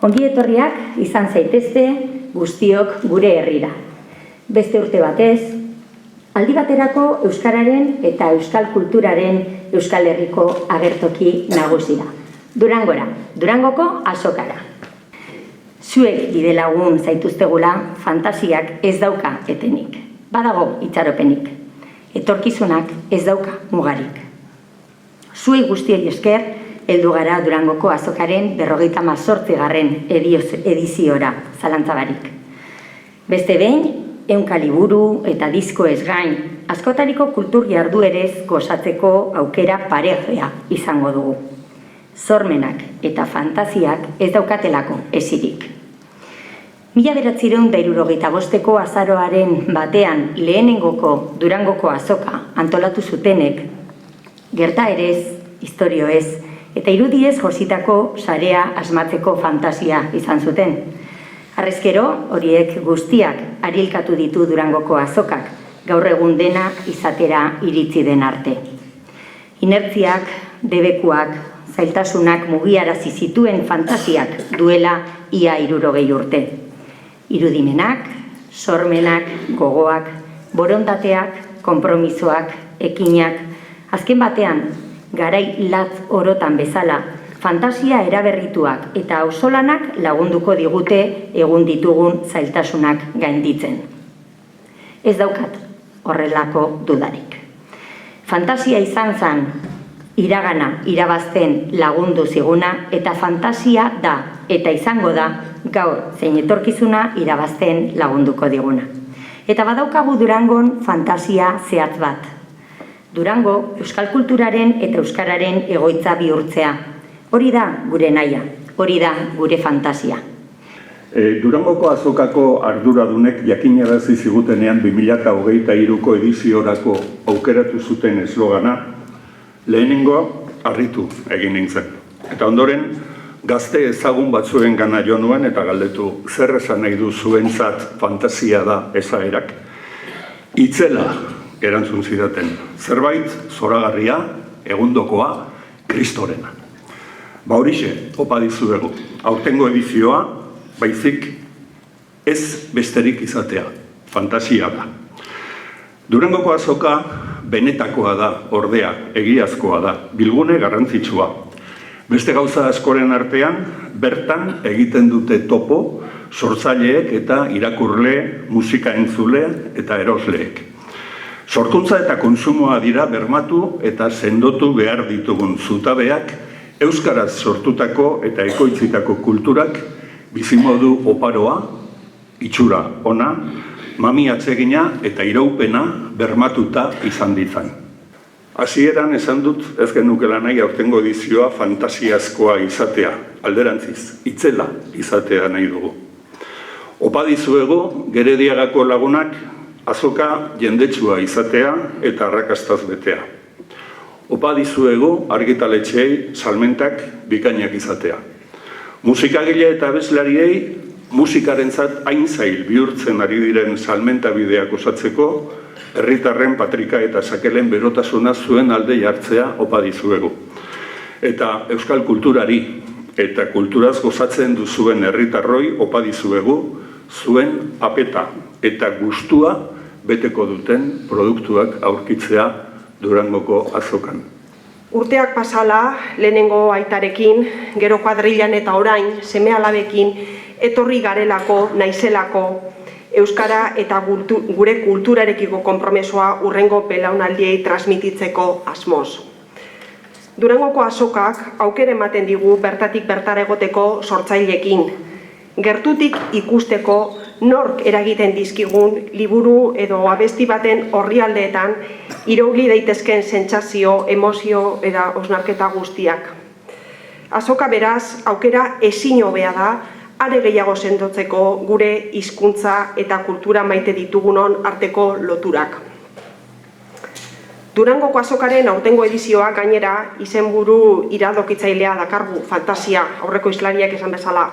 Ongi etorriak izan zaitezte guztiok gure herrira. Beste urte batez, aldi baterako euskararen eta euskal kulturaren Euskal Herriko agertoki nagusira. Durangora, Durangoko azokara. Zuek bidelagun zaituztegula fantasiak ez dauka etenik. Badago itxaropenik. Etorkizunak ez dauka mugarik. Zuei guztiei esker, heldu gara Durangoko azokaren 58. ediziora, zalantzabarik. Beste behin, 100 liburu eta disko ez gain, askotariko kultur jarduerez gozatzeko aukera paregea izango dugu. Sormenak eta fantasiak ez daukatelako esirik. 1975ko azaroaren batean lehenengoko Durangoko azoka antolatu zutenek, gertaerez, istorioez eta irudiez jositako sarea asmatzeko fantasia izan zuten. Harrezkero, horiek guztiak arilkatu ditu Durangoko azokak, gaur egun dena izatera iritsi den arte. Inertziak, debekuak, zailtasunak mugiarazi zituen fantasiak duela ia 60 urte. Irudimenak, sormenak, gogoak, borondateak, konpromisoak, ekinak, azken batean, garai latz orotan bezala, fantasia eraberrituak eta auzolanak lagunduko digute egun ditugun zailtasunak gainditzen. Ez daukat horrelako dudarik. Fantasia izan zen iragana irabazten lagundu ziguna eta fantasia da eta izango da gaur zein etorkizuna irabazten lagunduko diguna. Eta badaukagu Durangon fantasia zehatz bat. Durango, euskal kulturaren eta euskararen egoitza bihurtzea. Hori da gure nahia, hori da gure fantasia. Durangoko azokako arduradunek jakinarazi zigutenean 2023ko ediziorako aukeratu zuten eslogana, lehenengo harritu egin nintzen. Eta ondoren, gazte ezagun batzuen gana jo nuen eta galdetu zer esan nahi du zuentzat fantasia da esaerak. Itzela erantzun zidaten, zerbait zoragarria, egundokoa, kristorena. Horixe, opa dizuegu, aurtengo edizioa, baizik ez besterik izatea, fantasia da. Durangoko azoka benetakoa da, ordea, egiazkoa da, bilgune garrantzitsua. Beste gauza askoren artean, bertan egiten dute topo, sortzaileek eta irakurle, musika entzule eta erosleek. Sorkuntza eta kontsumoa dira bermatu eta sendotu behar ditugun zutabeak, euskaraz sortutako eta ekoitzitako kulturak bizimodu oparoa, itxura ona, mami atsegina eta iraupena bermatuta izan ditzan. Hasieran esan dut ez genukela nahi aurtengo edizioa fantasiazkoa izatea, alderantziz, itzela izatea nahi dugu. Opa dizuegu, Gerediagako lagunak azoka jendetsua izatea eta arrakastaz betea. Opa dizuegu argitaletxeei salmentak bikainak izatea. Musikagile eta abeslariei musikarentzat hain zail bihurtzen ari diren salmenta bideak osatzeko, herritarren patrika eta sakelen berotasuna zuen alde jartzea opa dizuegu. Eta euskal kulturari eta kulturaz gozatzen duzuen herritarroi opa dizuegu zuen apeta eta gustua beteko duten produktuak aurkitzea Durangoko azokan. Urteak pasala, lehenengo aitarekin, gero kuadrilan eta orain, seme-alabekin, etorri garelako, naizelako, euskara eta gure kulturarekiko konpromesoa urrengo belaunaldiei transmititzeko asmoz. Durangoko azokak aukera ematen digu bertatik bertara egoteko sortzaileekin, gertutik ikusteko nork eragiten dizkigun liburu edo abesti baten orrialdeetan irauli daitezken sentsazio, emozio eta osnarketa guztiak. Azoka beraz, aukera ezin hobea da, are gehiago sendotzeko gure hizkuntza eta kultura maite ditugunon arteko loturak. Durangoko azokaren aurtengo edizioa gainera izenburu iradokitzailea dakargu, fantasia, aurreko hizlariak esan bezala.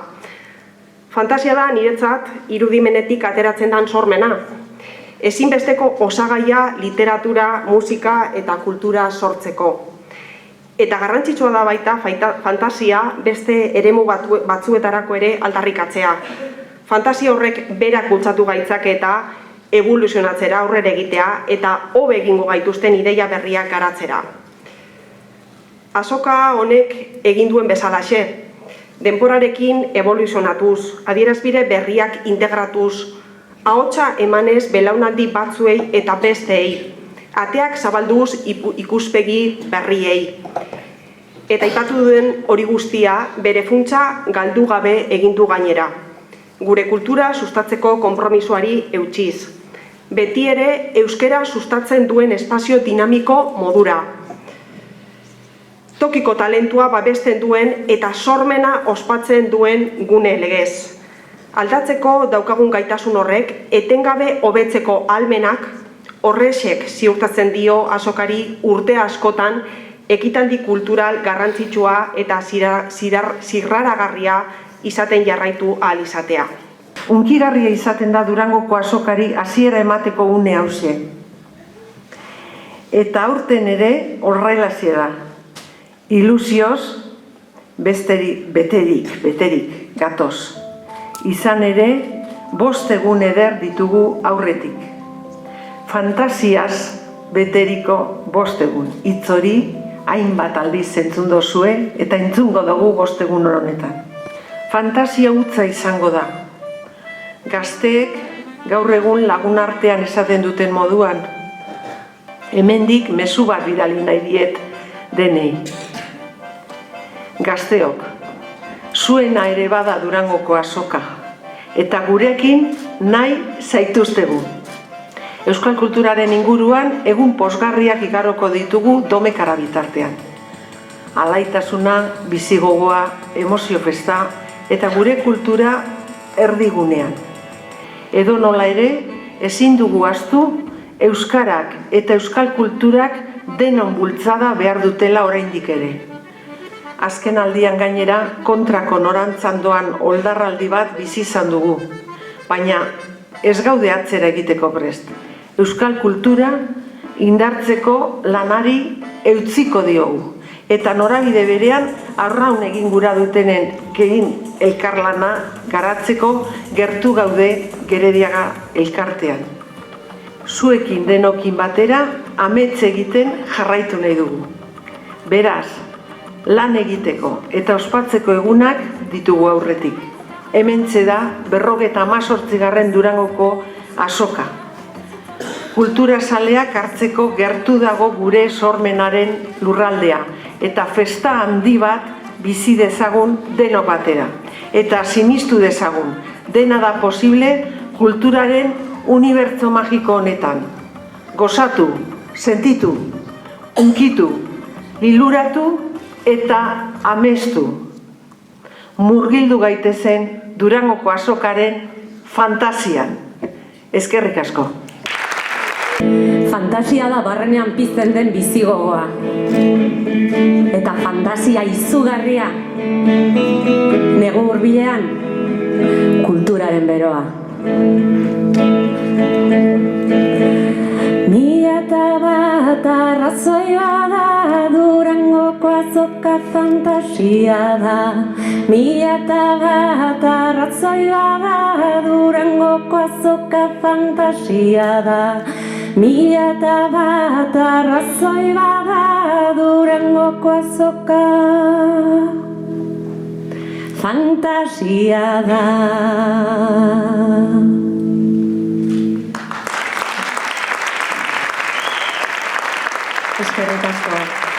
Fantasia da niretzat irudimenetik ateratzen dan sormena. Ezinbesteko osagaia literatura, musika eta kultura sortzeko. Eta garrantzitsua da baita fantasia beste eremu batzuetarako ere aldarrikatzea. Fantasia horrek berak bultzatu gaitzake eta evoluzionatzera, aurrera egitea eta hobe egingo gaituzten ideia berriak garatzera. Azoka honek egin duen bezalaxe, denporarekin evoluzionatuz, adierazbide berriak integratuz, ahotsa emanez belaunaldi batzuei eta besteei, ateak zabalduz ikuspegi berriei. Eta aipatu duen hori guztia bere funtsa galdu gabe egin du gainera. Gure kultura sustatzeko konpromisoari eutsiz. Beti ere euskara sustatzen duen espazio dinamiko modura. Tokiko talentua babesten duen eta sormena ospatzen duen gune legez. Aldatzeko daukagun gaitasun horrek etengabe hobetzeko ahalmenak horrexek ziurtatzen dio azokari urte askotan ekitaldi kultural garrantzitsua eta zirraragarria izaten jarraitu ahal izatea. Hunkigarria izaten da Durangoko azokari hasiera emateko une hauxe. Eta aurten ere horrelaxe da. Ilusioz beterik gatoz. Izan ere, 5 egun eder ditugu aurretik. Fantasiaz beteriko 5 egun. Hitz hori hainbat aldiz entzun dozue eta entzungo dugu 5 egun honetan. Fantasia hutsa izango da. Gazteek gaur egun lagun artean esaten duten moduan, hemendik mezu bat bidali nahi diet denei. Gazteok, zuena ere bada Durangoko azoka, eta gurekin nahi zaituztegu. Euskal kulturaren inguruan egun posgarriak igaroko ditugu domekara bitartean. Alaitasuna, bizigogoa, emozio festa eta gure kultura erdigunean. Edo nola ere, ezin dugu ahaztu euskarak eta euskal kulturak denon bultzada behar dutela oraindik ere. Azken aldian gainera kontrako norantzan doan oldarraldi bat bizi izan dugu, baina ez gaude atzera egiteko prest. Euskal kultura indartzeko lanari eutziko diogu, eta norabide berean arraun egin gura dutenen egin elkarlana garatzeko gertu gaude Gerediaga elkartean. Zuekin denokin batera amets egiten jarraitu nahi dugu. Beraz, lan egiteko eta ospatzeko egunak ditugu aurretik. Hementxe da 58. Durangoko azoka. Kultura zaleak hartzeko gertu dago gure sormenaren lurraldea eta festa handi bat bizi dezagun denok batera. Eta sinistu dezagun, dena da posible kulturaren unibertso magiko honetan. Gozatu, sentitu, hunkitu, liluratu eta amestu. Murgildu gaitezen Durangoko azokaren fantasian. Eskerrik asko. Fantasia da barrenean pizten den bizigogoa. Eta fantasia izugarria negu hurbilean kulturaren beroa. Mila eta bat arrazoi bada Durangoko azoka fantasia da. Mila eta bat arrazoi bada Durangoko azoka fantasia da. Mila eta bat arrazoi bada Durangoko azoka fantasia da. Eskerrik asko.